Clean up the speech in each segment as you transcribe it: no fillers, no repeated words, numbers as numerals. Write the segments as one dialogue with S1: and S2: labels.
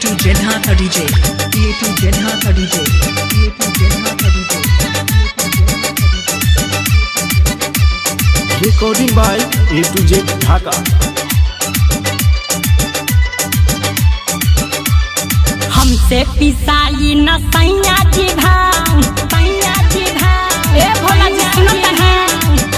S1: A2 Jedhatha DJ, A2 Jedhatha DJ, A2 Jedhatha DJ.
S2: Recording by A2 Dhaka.
S3: हमसे पिसाई न सैया जी भांग, सैया जी भांग, ए भोला जी सुनो तना।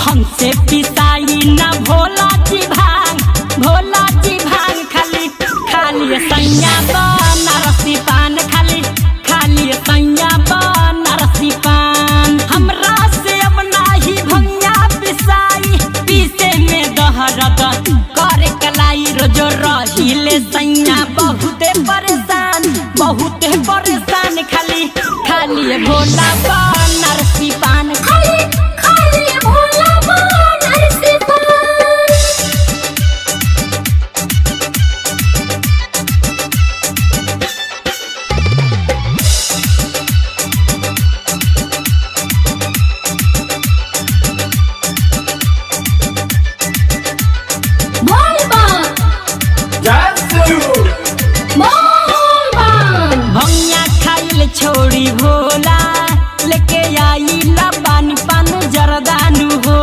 S3: हमसे पिसाई न भोला जी भांग, भोला जी भांग खाली खाली सैया बनारसी पान, खाली खाली सैया बनारसी पान। हमरा से अब नाही भंगिया पिसाई, पीसे में दहरद करे कलाई रोजो रहिले सैया बहुते परेशान, बहुते परेशान। खाली खाली भोला बनारसी पान, खाली खाली भोला बनारसी पान। भंगिया खाइल छोड़ी भोला लेके आई लबानी पान जरदानु हो,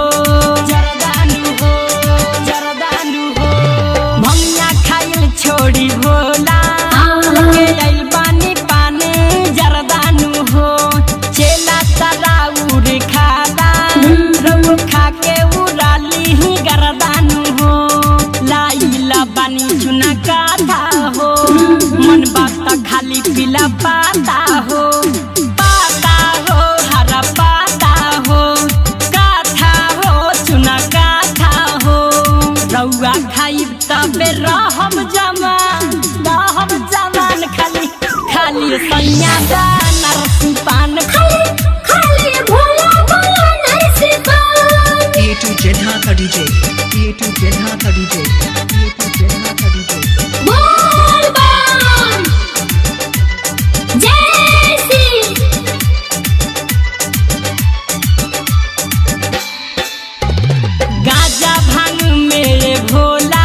S3: जरदानु हो, जरदानु हो। भंगिया खाइल छोड़ी भोला लेके आई बानी पान जरदानु हो। चेला तराउर खाला रउ खा के उड़ाली ही गरदानु हो। लाई लबानी चुना काथा हो, मन बात खाली पीला पाता हो, पाता हो हरा पाता हो। काथा हो चुना काथा हो, रउआ खाई तबे रहम जमान, रहम जमान। खाली खाली सैया बनारसी पान, खाली खाली भोला बनारसी पान।
S1: A2 Jedhatha DJ, A2 Jedhatha DJ, A2 Jedhatha DJ.
S3: गाजा भांग मेरे भोला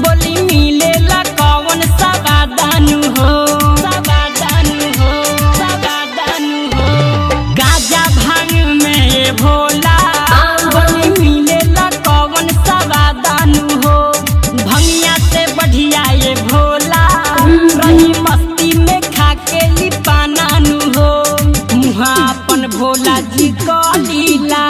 S3: बोली मिलेला कौन सवादानु हो, सवादानु हो, सवादानु हो। गाजा भांग मेरे भोला बोली मिलेला कौन सवादानु हो। भंगिया से बढ़िया ये भोला रही मस्ती में खाके ली पानानु हो। मुहा अपन भोला जी को लीला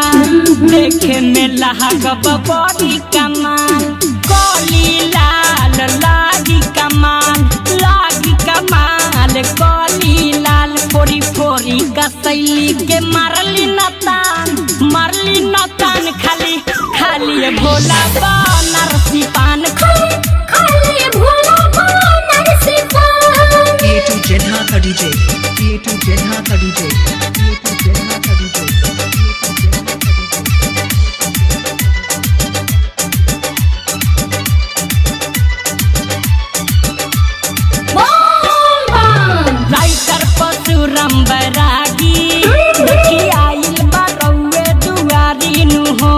S3: देखे में लहगब बड़ी कमाल, कोली लाल लागी कमाल, लागी कमाल कोली लाल। फोरी फोरी कसैली के मारली नतान, मारली नतान। खाली खाली भोला बनारसी पान, खाली खाली भोला बनारसी पान।
S1: A2 Jedhatha DJ, A2 Jedhatha DJ, A2 Jedhatha DJ.
S3: Writer Parshuram Bairagi देखी आइल बरौए दुआरी नु हो,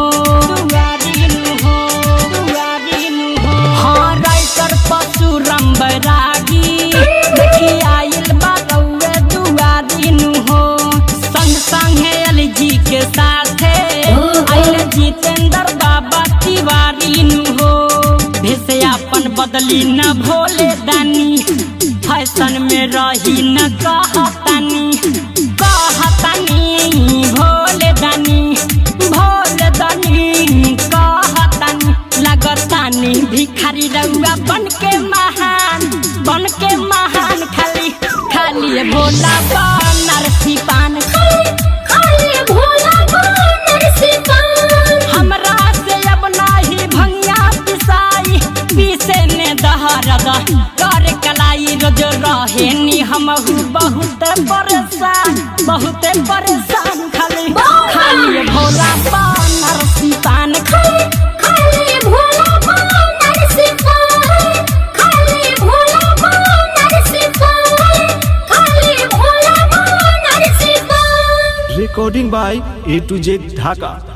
S3: दुआरी नु हो, दुआरी नु हो। हाँ राइटर परशुराम बैरागी देखी आइल बरौए दुआरी नु हो। संग संग एलजी के साथे आइल जितेंद्र बाबा तिवारी नु हो। भेसे अपन बदली न भोले दानी, फैशन में रही न कहतानी, कहतानी भोले दानी, भोले दानी कहतानी। लगतानी भिखारी रउआ बन के महान, बन के महान। खाली खाली भोला बनारसी पान, खाली खाली भोला बनारसी पान। हमरा से अब नाही भंगिया पिसाई, पीसे ने दहरद करे कलाई रोज रहेनी हमहू बहुत परेशान, बहुत परेशान। खाली खाली भोला बनारसी पान, खाली खाली भोला बनारसी पान, खाली भोला बनारसी पान, खाली भोला बनारसी पान।
S2: Recording by A2 Dhaka.